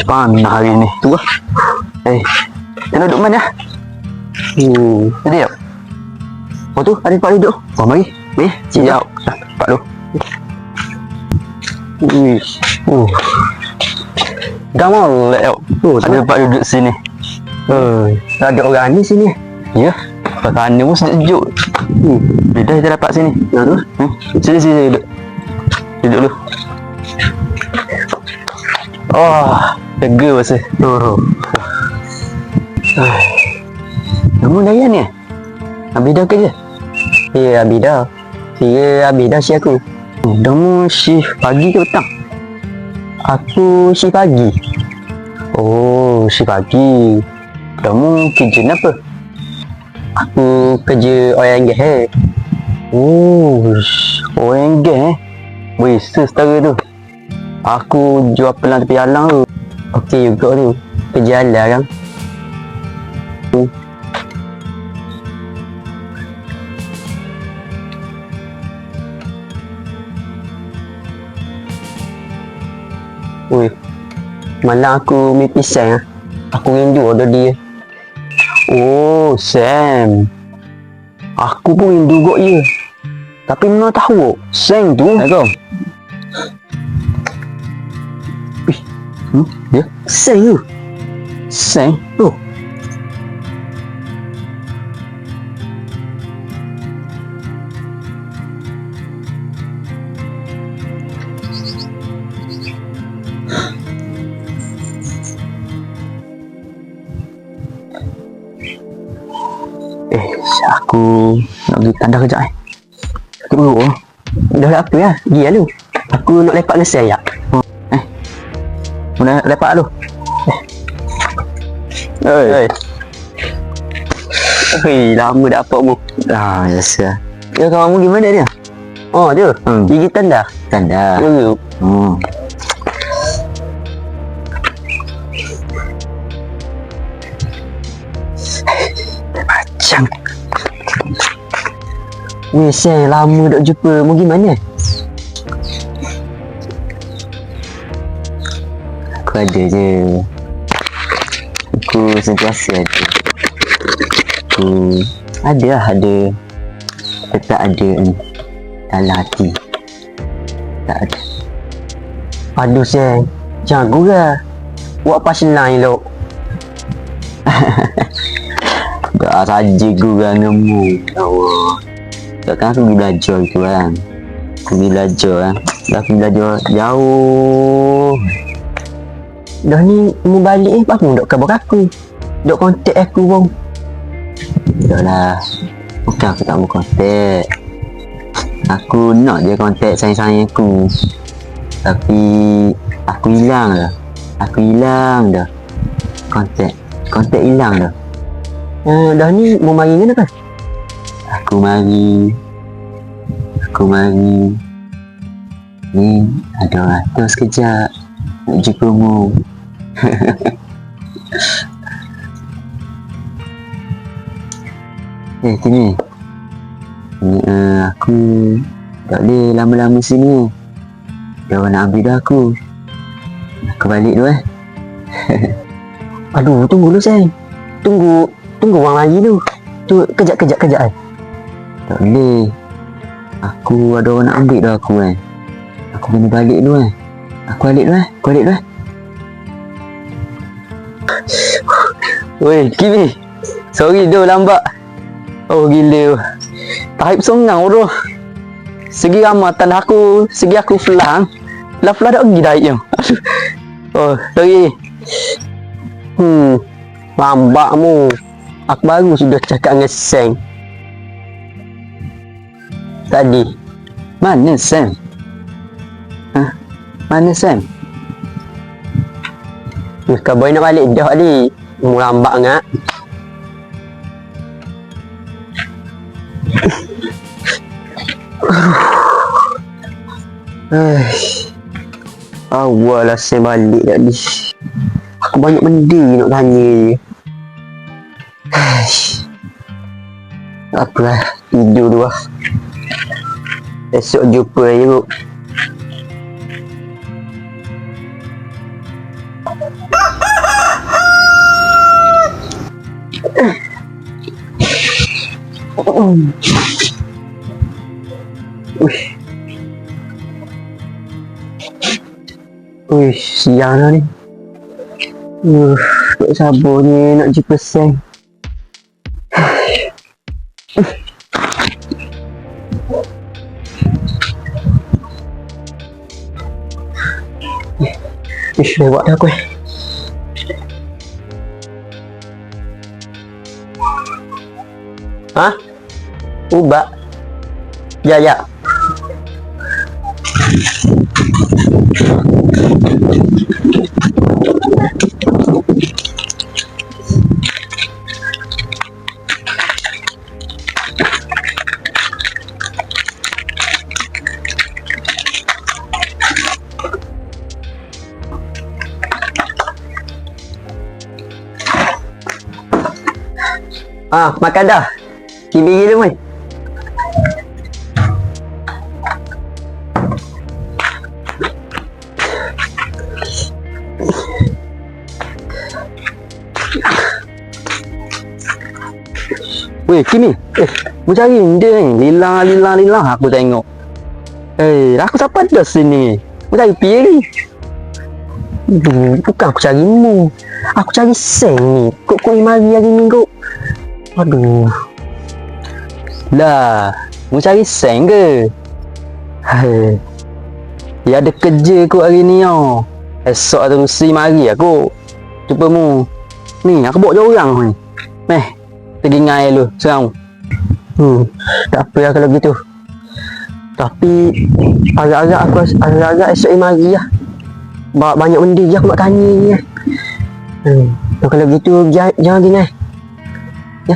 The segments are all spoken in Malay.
Panas hari ni. Tu lah. Kita duduk mana? Tadi tak? Oh tu, ada tempat duduk. Oh, mari. Mari, sekejap. Tempat tu. Gamal lah. Ada tempat duduk sini. Ada orang ni sini. Ya. Pakai pun sejuk. Dah kita dapat sini. Sini duduk. Duduk dulu. Oh, lega rasa. Kamu Dayan ni? Abida kerja? Ya, Abida. Saya Abida si aku. Kamu shift pagi ke petang? Aku shift pagi. Oh, shift pagi. Kamu kerja apa? Aku kerja oil and gas. Oh, oil and gas. Weh, setara tu. Aku jual pelang tepi alang tu. Okey juga tu. Kerja halal kan? Weh, malam aku mi pisang. Aku rindu order dia. Oh, Sam. Aku pun rindu kok dia. Tapi mana tahu Sam tu. Assalamualaikum. Ya, Sam tu. Sam tu. Aku nak pergi tanda kejap Tunggu. Dah dah apa ya? Pergi lah lu. Aku nak lepak dengan saya. Mana lepak lu? Lama dah apa mu? Biasa. Ya, kawan mu gimana dia? Oh, dia? Pergi tanda? Tanda. Macam weh, saya lama tak jumpa. Mau gimana? Aku ada je. Aku sentiasa ada. Aku ada lah, ada. Tak ada dalam hati. Tak ada. Aduh, saya jangan gurau. Buat pasal lain lo. Tak saja gurau denganmu. Allah. Takkan aku pergi belajar gitu kan. Aku pergi belajar kan. Dah pergi belajar jauh. Dah ni mu balik apa mu dok kabar aku. Dok kontak aku bang. Dah lah. Bukan aku tak mau kontak. Aku nak dia kontak sayang-sayang aku. Tapi aku hilang dah. Aku hilang dah. Kontak hilang dah. Dah ni mau mari ke apa? Aku mari. Ni ada ratus sekejap nak jumpa mu. Sini. Ni aku tak boleh lama-lama sini. Dia orang nak ambil dah aku. Aku balik dulu Aduh, tunggu dulu sayang. Tunggu orang lagi tu. Tu kejap. Tak boleh. Aku ada orang nak ambil dah aku Aku kena balik dulu Aku balik dulu Weh, Kimi. Sorry dah lambat. Oh gila. Taib songang tu. Segi ramatan aku, segi aku flang. Flang dah pergi dah je. Oh, sorry. Lambat mu. Aku baru sudah cakap dengan Sam. Tadi. Mana Sam? Mana Sam? Kau boy nak balik dah ni. Mu lambat ngak. Awal lah Sam balik tadi. Aku banyak benda nak tanya je. Apalah, tidur dulu lah. Esok jumpa je kot. Siang dah ni. Tak sabar ni nak jumpa Seng. Lewat dah aku. Hah? Ubak? Ya, ya. Makan dah. Kibir gila mai. Weh, Kimi. Mu cari dia ni. Lilang aku tengok. Aku tak pada sini. Mu cari pi ni. Bukan aku cari mu. Aku cari Seng ni. Kok mari hari ni kok. Aduh. Lah, mu cari Seng ke? Dia ada kerja kot hari ni oh. Esok terusi mari aku jumpa mu. Ni aku bawa jauh orang ni. Pergi ngai lu sekarang. Tak apa lah kalau gitu. Tapi agak-agak esok mari lah. Banyak benda je aku nak tanya ni lah. Kalau gitu jangan gini. Ya.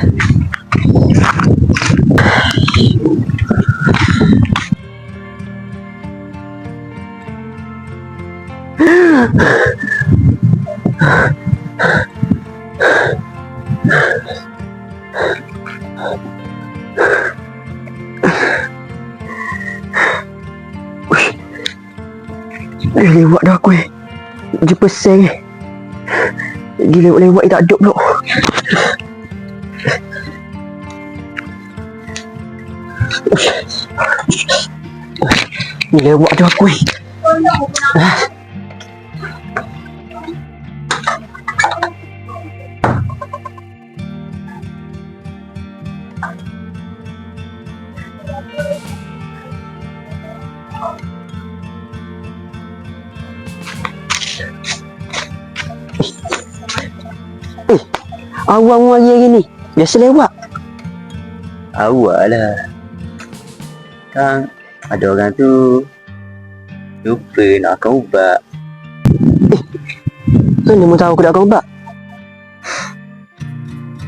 Lewat dah aku jumpa Seng. Lewat tak ada pula. Lewat dah aku. Awak mu hari ni biasa lewat. Awak lah. Kan ada orang tu lupa nak akan ubat. Mana mu tahu aku nak akan ubat?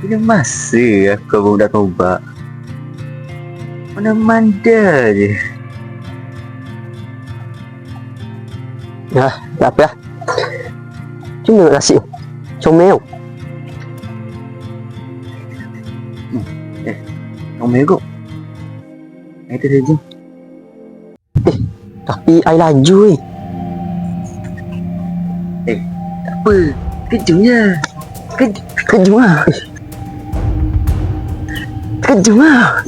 Bila masa aku baru nak akan ubat? Mana manda je. Tak apa lah. Cuma nasi comel. Comel kot. Itu saja. Tapi air laju tak apa. Kejung je. Kejung lah. Kejung lah.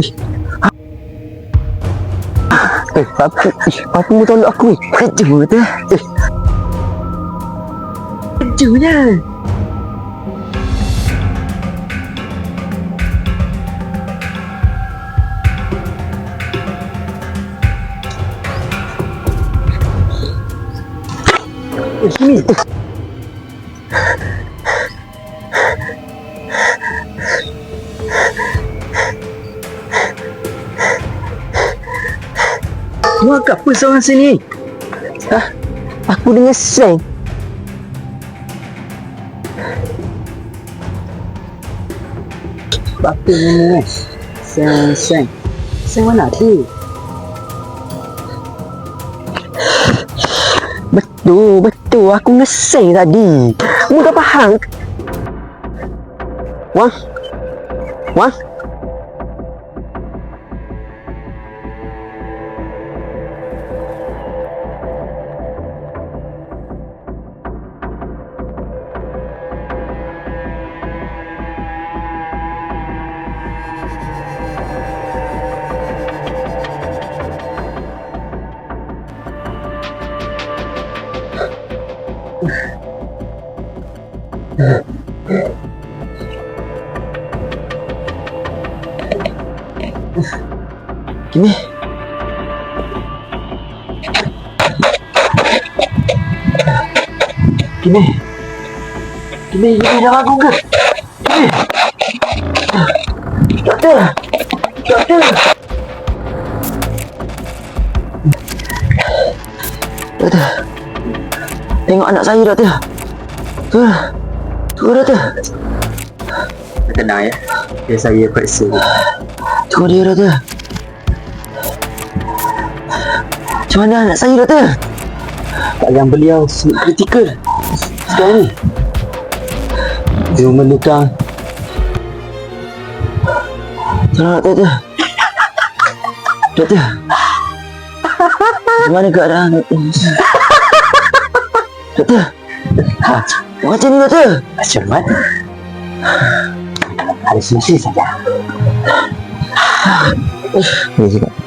Apa mu tolak aku kejung tu. Kejung je. Sini. Buat apa seorang sini? Aku dengan Seng. Apa ni? Seng mana tu? Betul aku ngeseng tadi. Mu tak faham. Wang. Kimi. Kimi. Kimi, jangan aku ke? Kimi. Doktor. Doktor. Doktor. Tengok anak saya, doktor. Tunggu, doktor. Tenang ya. Biar saya periksa. Tunggu dia, doktor. Macam mana anak saya, doktor? Keadaan beliau kritikal sekarang ni. Dia memerlukan Tolong, doktor. Doktor. Macam mana keadaan, doktor? Doktor. Macam ni, doktor. macam mana? Ada solusi saja. Boleh cakap.